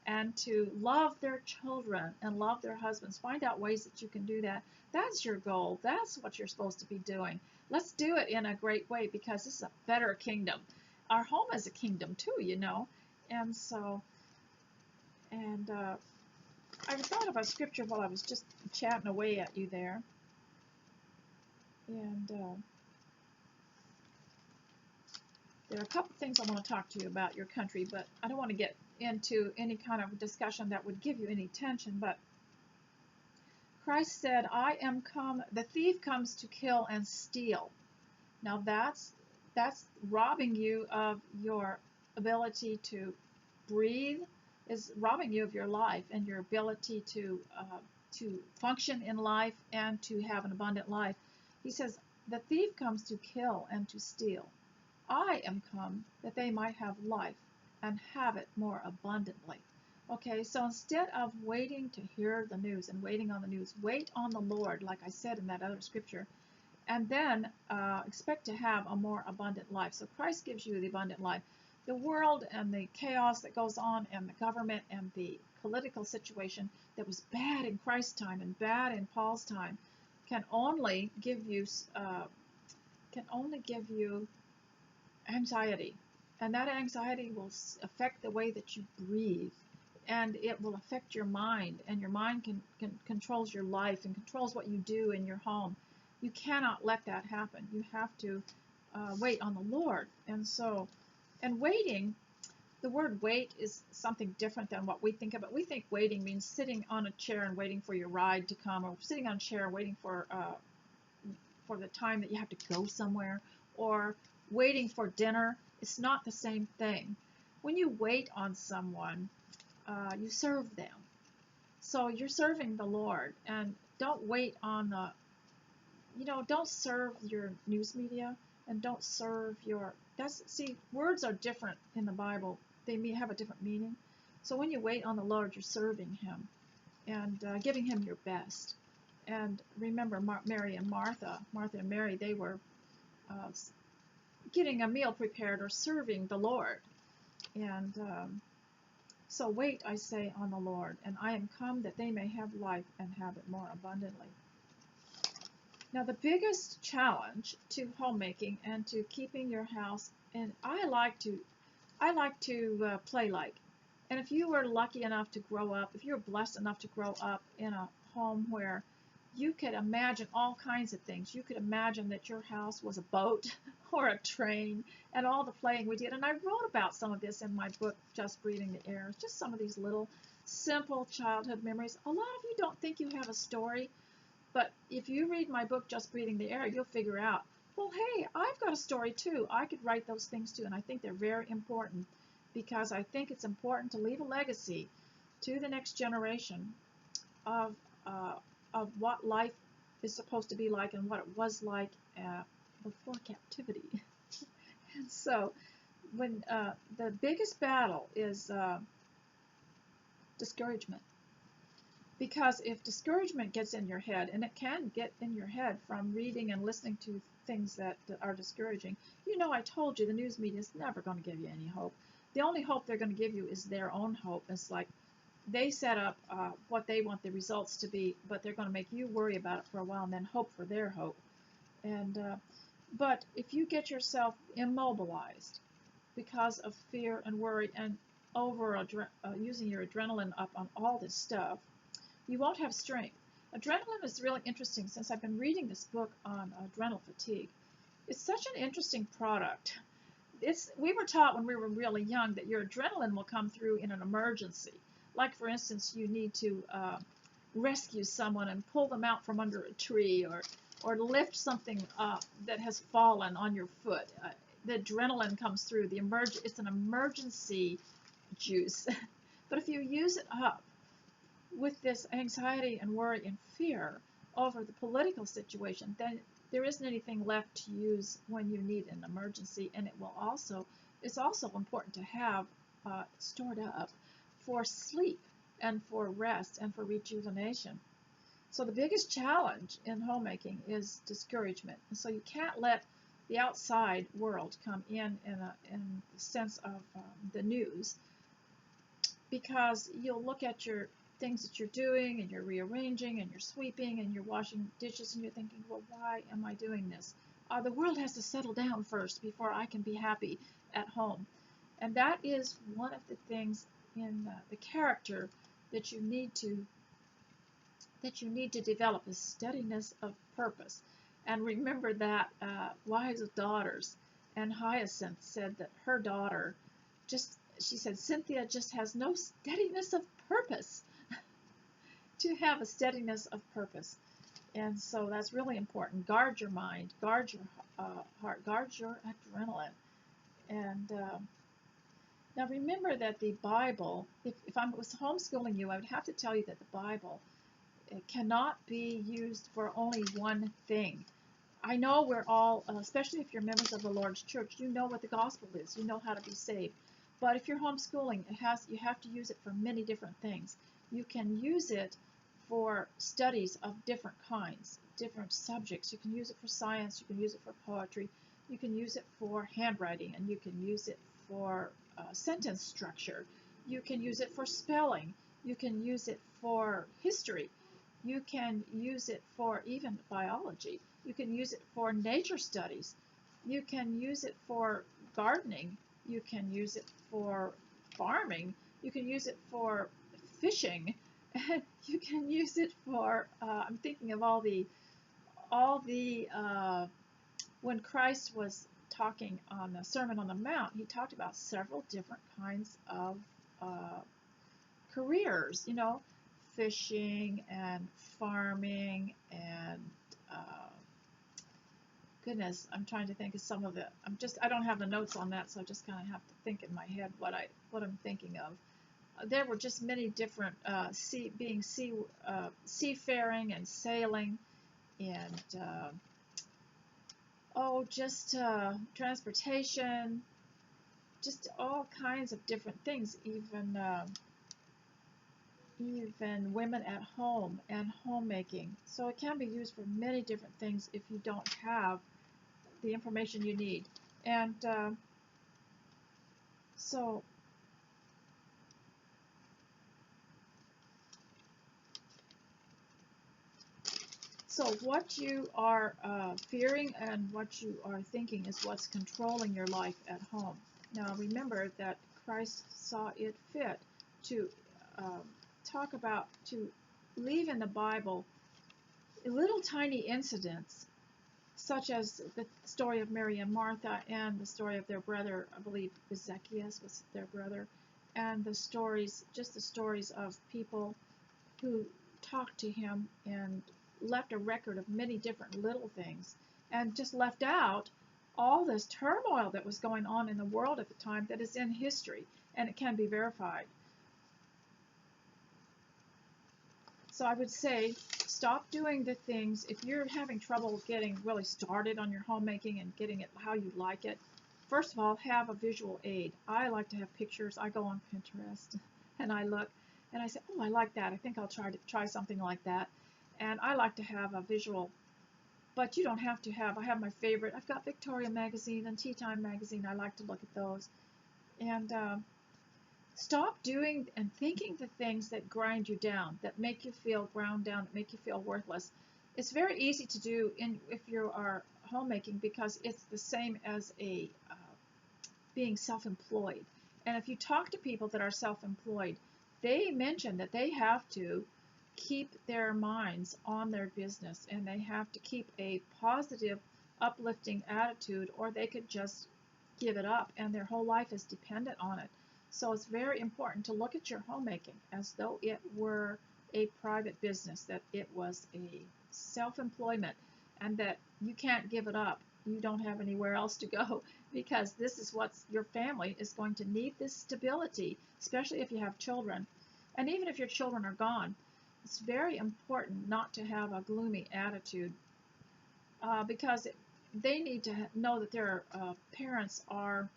and to love their children and love their husbands. Find out ways that you can do that. That's your goal. That's what you're supposed to be doing. Let's do it in a great way, because this is a better kingdom. Our home is a kingdom too, And so, I thought of a scripture while I was just chatting away at you there. And there are a couple things I want to talk to you about your country, but I don't want to get into any kind of discussion that would give you any tension. But Christ said, I am come, the thief comes to kill and steal. Now that's robbing you of your ability to breathe, is robbing you of your life and your ability to function in life and to have an abundant life. He says, the thief comes to kill and to steal. I am come that they might have life and have it more abundantly. Okay, so instead of waiting to hear the news and waiting on the news, wait on the Lord, like I said in that other scripture, and then expect to have a more abundant life. So Christ gives you the abundant life. The world and the chaos that goes on and the government and the political situation that was bad in Christ's time and bad in Paul's time can only give you anxiety, and that anxiety will affect the way that you breathe, and it will affect your mind, and your mind controls your life and controls what you do in your home. You cannot let that happen. You have to wait on the Lord. And waiting, the word wait is something different than what we think about. We think waiting means sitting on a chair and waiting for your ride to come, or sitting on a chair and waiting for the time that you have to go somewhere, or waiting for dinner. It's not the same thing. When you wait on someone, you serve them. So you're serving the Lord, and don't wait on don't serve your news media, and don't serve see, words are different in the Bible. They may have a different meaning. So when you wait on the Lord, you're serving Him and giving Him your best. And remember, Mary and Martha and Mary, they were getting a meal prepared or serving the Lord. And so wait, I say, on the Lord, and I am come that they may have life and have it more abundantly. Now, the biggest challenge to homemaking and to keeping your house, and I like to play like. And if you were lucky enough to grow up, if you're blessed enough to grow up in a home where you could imagine all kinds of things. You could imagine that your house was a boat or a train, and all the playing we did. And I wrote about some of this in my book, Just Breathing the Air. It's just some of these little simple childhood memories. A lot of you don't think you have a story, but if you read my book, Just Breathing the Air, you'll figure out, well, hey, I've got a story too. I could write those things too, and I think they're very important, because I think it's important to leave a legacy to the next generation of what life is supposed to be like and what it was like before captivity. And so when the biggest battle is discouragement. Because if discouragement gets in your head, and it can get in your head from reading and listening to things that are discouraging, I told you the news media is never going to give you any hope. The only hope they're going to give you is their own hope. It's like they set up what they want the results to be, but they're going to make you worry about it for a while and then hope for their hope. And but if you get yourself immobilized because of fear and worry and using your adrenaline up on all this stuff, you won't have strength. Adrenaline is really interesting. Since I've been reading this book on adrenal fatigue, it's such an interesting product. We were taught when we were really young that your adrenaline will come through in an emergency. Like, for instance, you need to rescue someone and pull them out from under a tree, or lift something up that has fallen on your foot. The adrenaline comes through. It's an emergency juice. But if you use it up with this anxiety and worry and fear over the political situation, then there isn't anything left to use when you need an emergency. And it's also important to have stored up for sleep and for rest and for rejuvenation. So the biggest challenge in homemaking is discouragement. And so you can't let the outside world come in the sense of the news, because you'll look at your things that you're doing, and you're rearranging, and you're sweeping, and you're washing dishes, and you're thinking, well, why am I doing this? The world has to settle down first before I can be happy at home. And that is one of the things in the character that you need to develop, is steadiness of purpose. And remember that wives of daughters. And Hyacinth said that her daughter she said, Cynthia just has no steadiness of purpose. To have a steadiness of purpose. And so that's really important. Guard your mind, guard your heart, guard your adrenaline. And now remember that the Bible, if I was homeschooling you, I would have to tell you that the Bible, it cannot be used for only one thing. I know we're all, especially if you're members of the Lord's church, you know what the gospel is. You know how to be saved. But if you're homeschooling, you have to use it for many different things. You can use it for studies of different kinds, different subjects. You can use it for science. You can use it for poetry. You can use it for handwriting, and you can use it for sentence structure. You can use it for spelling. You can use it for history. You can use it for even biology. You can use it for nature studies. You can use it for gardening. You can use it for farming. You can use it for fishing. And you can use it for, I'm thinking of all the, when Christ was talking on the Sermon on the Mount, he talked about several different kinds of careers, you know, fishing and farming and goodness, I'm trying to think of some of it. I don't have the notes on that, so I just kind of have to think in my head what I'm thinking of. There were just many different seafaring and sailing and transportation, just all kinds of different things, even women at home and homemaking. So it can be used for many different things if you don't have the information you need. And so what you are fearing and what you are thinking is what's controlling your life at home. Now remember that Christ saw it fit to to leave in the Bible little tiny incidents, such as the story of Mary and Martha and the story of their brother, I believe Zacchaeus was their brother, and the stories of people who talked to him and left a record of many different little things, and just left out all this turmoil that was going on in the world at the time that is in history, and it can be verified. So I would say stop doing the things. If you're having trouble getting really started on your homemaking and getting it how you like it, first of all, have a visual aid. I like to have pictures. I go on Pinterest and I look and I say, oh, I like that. I think I'll try something like that. And I like to have a visual, but you don't have to have. I have my favorite. I've got Victoria magazine and Tea Time magazine. I like to look at those. And stop doing and thinking the things that grind you down, that make you feel ground down, that make you feel worthless. It's very easy to do if you are homemaking, because it's the same as being self-employed. And if you talk to people that are self-employed, they mention that they have to keep their minds on their business, and they have to keep a positive, uplifting attitude, or they could just give it up, and their whole life is dependent on it. So it's very important to look at your homemaking as though it were a private business, that it was a self-employment, and that you can't give it up. You don't have anywhere else to go, because this is what your family is going to need, this stability, especially if you have children. And even if your children are gone, it's very important not to have a gloomy attitude, because they need to know that their parents are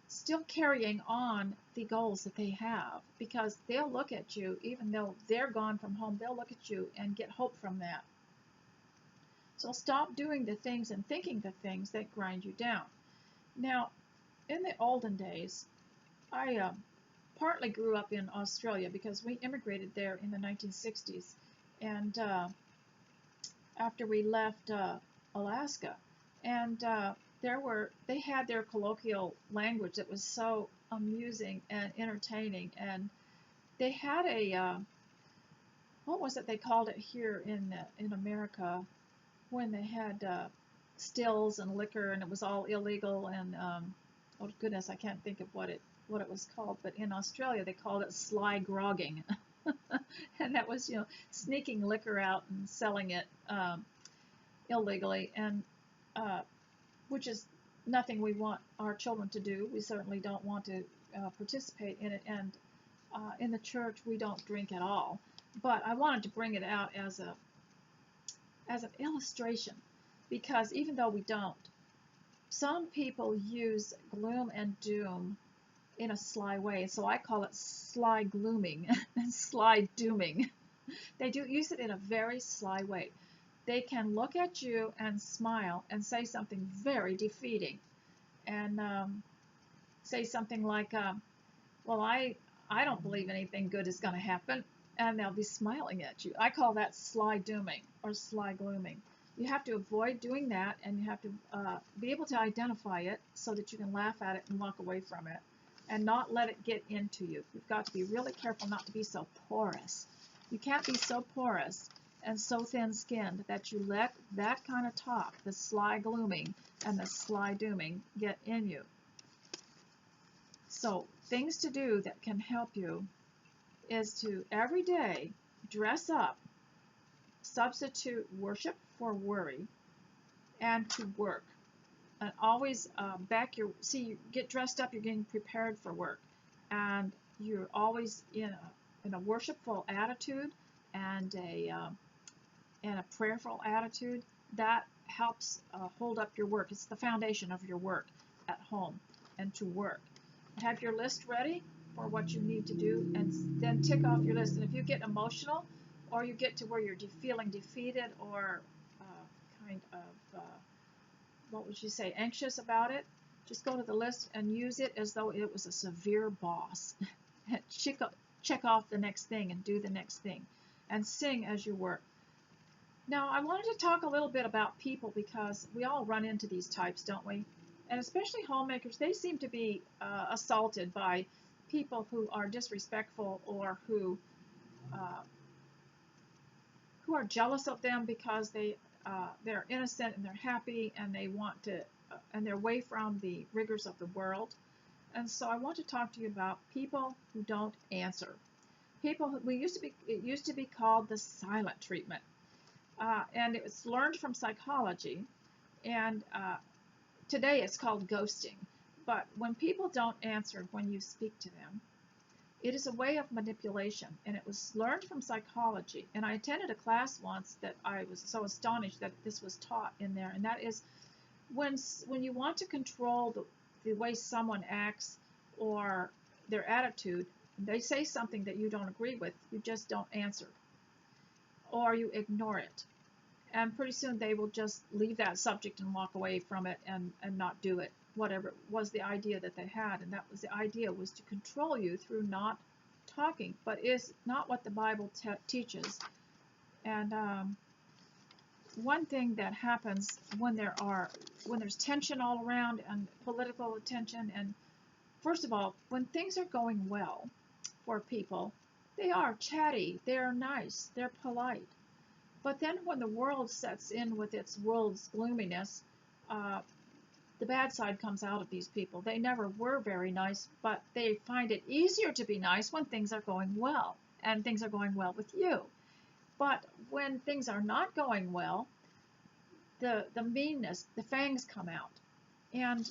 still carrying on the goals that they have, because they'll look at you, even though they're gone from home, they'll look at you and get hope from that. So stop doing the things and thinking the things that grind you down. Now, in the olden days, I partly grew up in Australia because we immigrated there in the 1960s, and after we left Alaska, and they had their colloquial language that was so amusing and entertaining, and they had a what was it they called it here in America? when they had stills and liquor, and it was all illegal. And oh goodness, I can't think of what it was called. But in Australia, they called it sly grogging, and that was sneaking liquor out and selling it illegally, and which is nothing we want our children to do. We certainly don't want to participate in it, and in the church we don't drink at all. But I wanted to bring it out as an illustration, because even though we don't, some people use gloom and doom in a sly way. So I call it sly glooming and sly dooming. They do use it in a very sly way. They can look at you and smile and say something very defeating, and say something like, well, I don't believe anything good is going to happen, and they'll be smiling at you. I call that sly dooming or sly glooming. You have to avoid doing that, and you have to be able to identify it so that you can laugh at it and walk away from it and not let it get into you. You've got to be really careful not to be so porous. You can't be so porous and so thin-skinned that you let that kind of talk, the sly glooming and the sly dooming, get in you. So things to do that can help you is to every day dress up, substitute worship for worry, and to work. And always you get dressed up, you're getting prepared for work, and you're always in a worshipful attitude and a prayerful attitude. That helps hold up your work. It's the foundation of your work at home and to work. Have your list ready for what you need to do, and then tick off your list. And if you get emotional, or you get to where you're feeling defeated, or kind of what would you say, anxious about it, just go to the list and use it as though it was a severe boss. Check off the next thing and do the next thing, and sing as you work. Now, I wanted to talk a little bit about people, because we all run into these types, don't we? And especially homemakers, they seem to be assaulted by people who are disrespectful, or who are jealous of them because they're innocent and they're happy, and they want to and they're away from the rigors of the world. And so I want to talk to you about people who don't answer. People who it used to be called the silent treatment, and it was learned from psychology, and today it's called ghosting. But when people don't answer when you speak to them, it is a way of manipulation, and it was learned from psychology. And I attended a class once that I was so astonished that this was taught in there, and that is when you want to control the way someone acts or their attitude, they say something that you don't agree with, you just don't answer, or you ignore it. And pretty soon they will just leave that subject and walk away from it and not do it, whatever was the idea that they had. And that was the idea, was to control you through not talking, but is not what the Bible teaches. And one thing that happens when there's tension all around, and political tension, and first of all, when things are going well for people, they are chatty, they're nice, they're polite. But then when the world sets in with its world's gloominess, the bad side comes out of these people. They never were very nice, but they find it easier to be nice when things are going well, and things are going well with you. But when things are not going well, the meanness, the fangs come out. And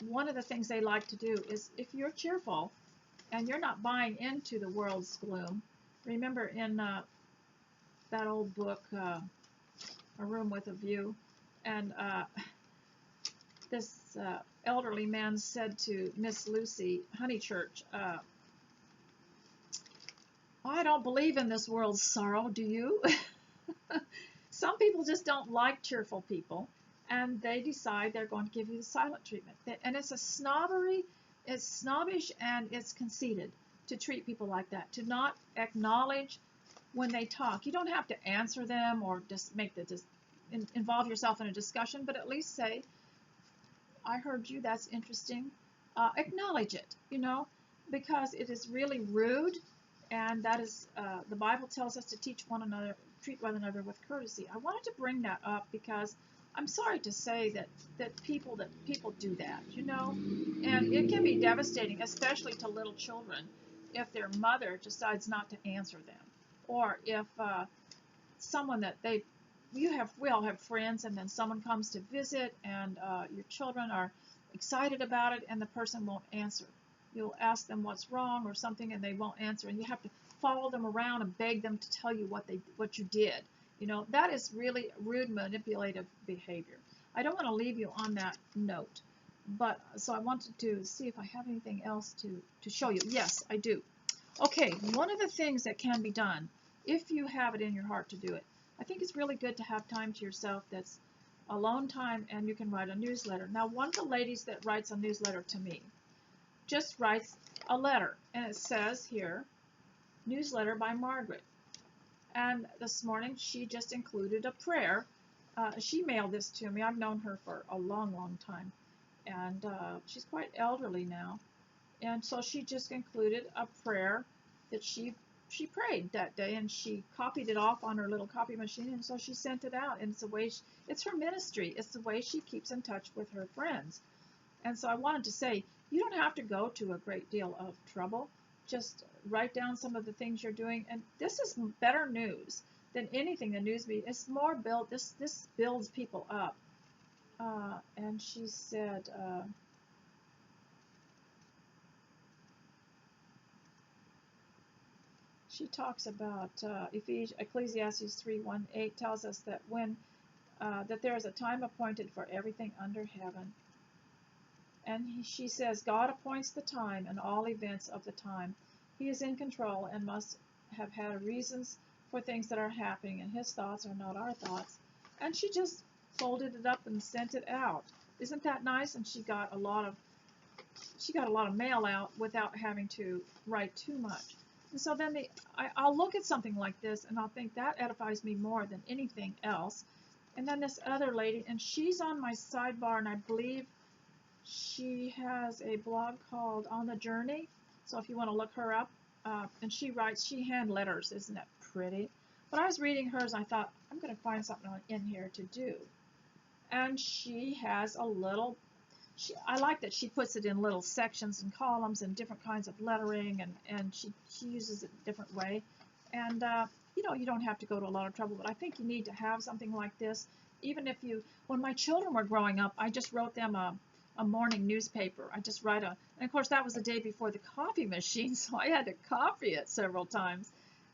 one of the things they like to do is, if you're cheerful and you're not buying into the world's gloom, remember in that old book, A Room with a View, and this elderly man said to Miss Lucy Honeychurch, I don't believe in this world's sorrow, do you? Some people just don't like cheerful people, and they decide they're going to give you the silent treatment. And it's it's snobbish, and it's conceited to treat people like that, to not acknowledge when they talk. You don't have to answer them or just involve yourself in a discussion, but at least say, I heard you, that's interesting. Acknowledge it, because it is really rude, and that is, the Bible tells us to treat one another with courtesy. I wanted to bring that up because I'm sorry to say that people do that, you know, and it can be devastating, especially to little children, if their mother decides not to answer them, or if someone that we all have friends, and then someone comes to visit, and your children are excited about it, and the person won't answer. You'll ask them what's wrong or something, and they won't answer, and you have to follow them around and beg them to tell you what you did. You know, that is really rude, manipulative behavior. I don't want to leave you on that note, but so I wanted to see if I have anything else to show you. Yes, I do. Okay, one of the things that can be done, if you have it in your heart to do it, I think it's really good to have time to yourself that's alone time, and you can write a newsletter. Now, one of the ladies that writes a newsletter to me just writes a letter, and it says here, newsletter by Margaret. And this morning she just included a prayer. She mailed this to me. I've known her for a long, long time, and she's quite elderly now. And so she just included a prayer that she prayed that day, and she copied it off on her little copy machine, and so she sent it out. And it's a way it's her ministry. It's the way she keeps in touch with her friends. And so I wanted to say, you don't have to go to a great deal of trouble. Just write down some of the things you're doing, and this is better news than anything the news media. It's more this builds people up. And she said, she talks about Ecclesiastes 3:1-8 tells us that when that there is a time appointed for everything under heaven. And she says, God appoints the time and all events of the time. He is in control and must have had reasons for things that are happening, and his thoughts are not our thoughts. And she just folded it up and sent it out. Isn't that nice? And she got a lot of mail out without having to write too much. And so then I'll look at something like this, and I'll think that edifies me more than anything else. And then this other lady, and she's on my sidebar, and I believe she has a blog called On the Journey. So if you want to look her up, and she hand letters. Isn't that pretty? But I was reading hers, and I thought, I'm going to find something in here to do. And she has a little, I like that she puts it in little sections and columns and different kinds of lettering, and she uses it a different way. And, you know, you don't have to go to a lot of trouble, but I think you need to have something like this. Even if when my children were growing up, I just wrote them a morning newspaper. I just write and of course that was the day before the coffee machine, so I had to copy it several times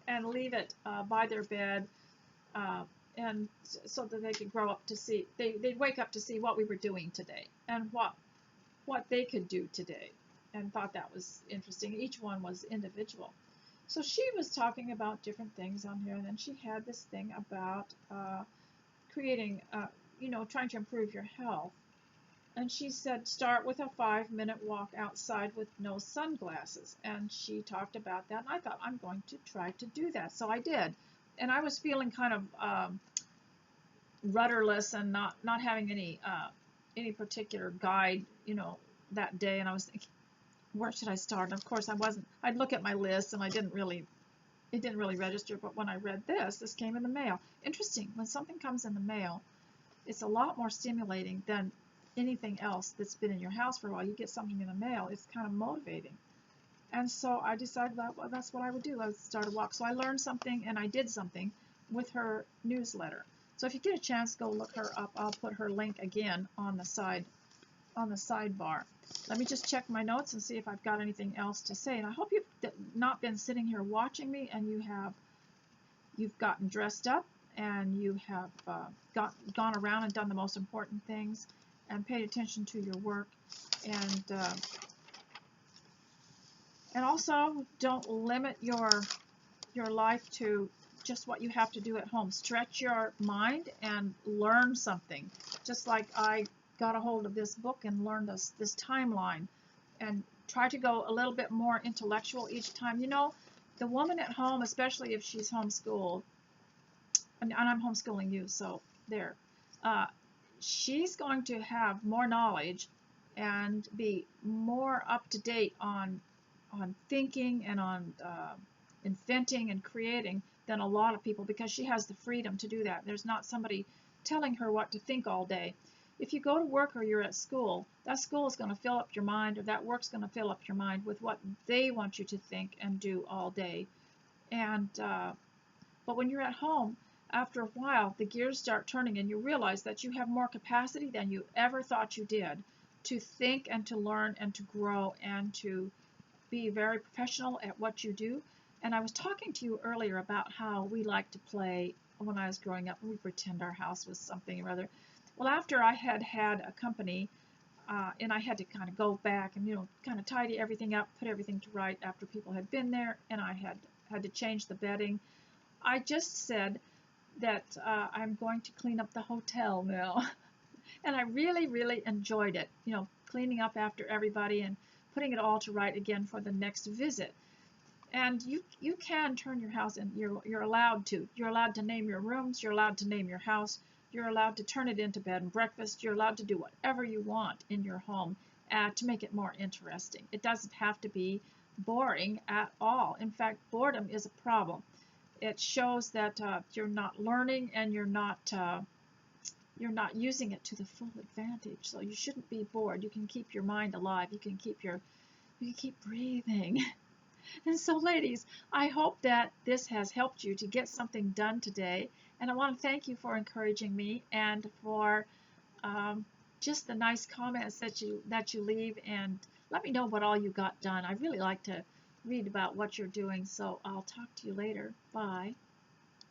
and leave it by their bed, and so that they could grow up to see, they'd wake up to see what we were doing today and what they could do today, and thought that was interesting. Each one was individual. So she was talking about different things on here, and then she had this thing about creating, you know, trying to improve your health. And she said, start with a 5-minute walk outside with no sunglasses. And she talked about that, and I thought, I'm going to try to do that. So I did. And I was feeling kind of rudderless and not having any particular guide, you know, that day. And I was thinking, where should I start? And of course, I'd look at my list, and it didn't really register. But when I read this came in the mail. Interesting, when something comes in the mail, it's a lot more stimulating than anything else that's been in your house for a while. You get something in the mail, it's kind of motivating. And so I decided that, well, that's what I would do. I would start a walk. So I learned something, and I did something with her newsletter. So if you get a chance, go look her up. I'll put her link again on the sidebar. Let me just check my notes and see if I've got anything else to say. And I hope you've not been sitting here watching me, and you've gotten dressed up, and you have gone around and done the most important things, and paid attention to your work, and also don't limit your life to just what you have to do at home. Stretch your mind and learn something. Just like I got a hold of this book and learned this timeline, and try to go a little bit more intellectual each time. You know, the woman at home, especially if she's homeschooled, and I'm homeschooling you, so there. She's going to have more knowledge and be more up to date on thinking and on inventing and creating than a lot of people because she has the freedom to do that. There's not somebody telling her what to think all day. If you go to work or you're at school, that school is going to fill up your mind, or that work's going to fill up your mind with what they want you to think and do all day. And but when you're at home, after a while, the gears start turning and you realize that you have more capacity than you ever thought you did to think and to learn and to grow and to be very professional at what you do. And I was talking to you earlier about how we like to play when I was growing up. We pretend our house was something or other. Well, after I had had a company, and I had to kind of go back and, kind of tidy everything up, put everything to right after people had been there, and I had to change the bedding. I just said that I'm going to clean up the hotel now. And I really, really enjoyed it, cleaning up after everybody and putting it all to right again for the next visit. And you can turn your house, and you're allowed to. You're allowed to name your rooms. You're allowed to name your house. You're allowed to turn it into bed and breakfast. You're allowed to do whatever you want in your home to make it more interesting. It doesn't have to be boring at all. In fact, boredom is a problem. It shows that you're not learning and you're not using it to the full advantage. So you shouldn't be bored. You can keep your mind alive. You can keep breathing. And so, ladies, I hope that this has helped you to get something done today. And I want to thank you for encouraging me and for just the nice comments that you leave, and let me know what all you got done. I really like to read about what you're doing. So I'll talk to you later. Bye.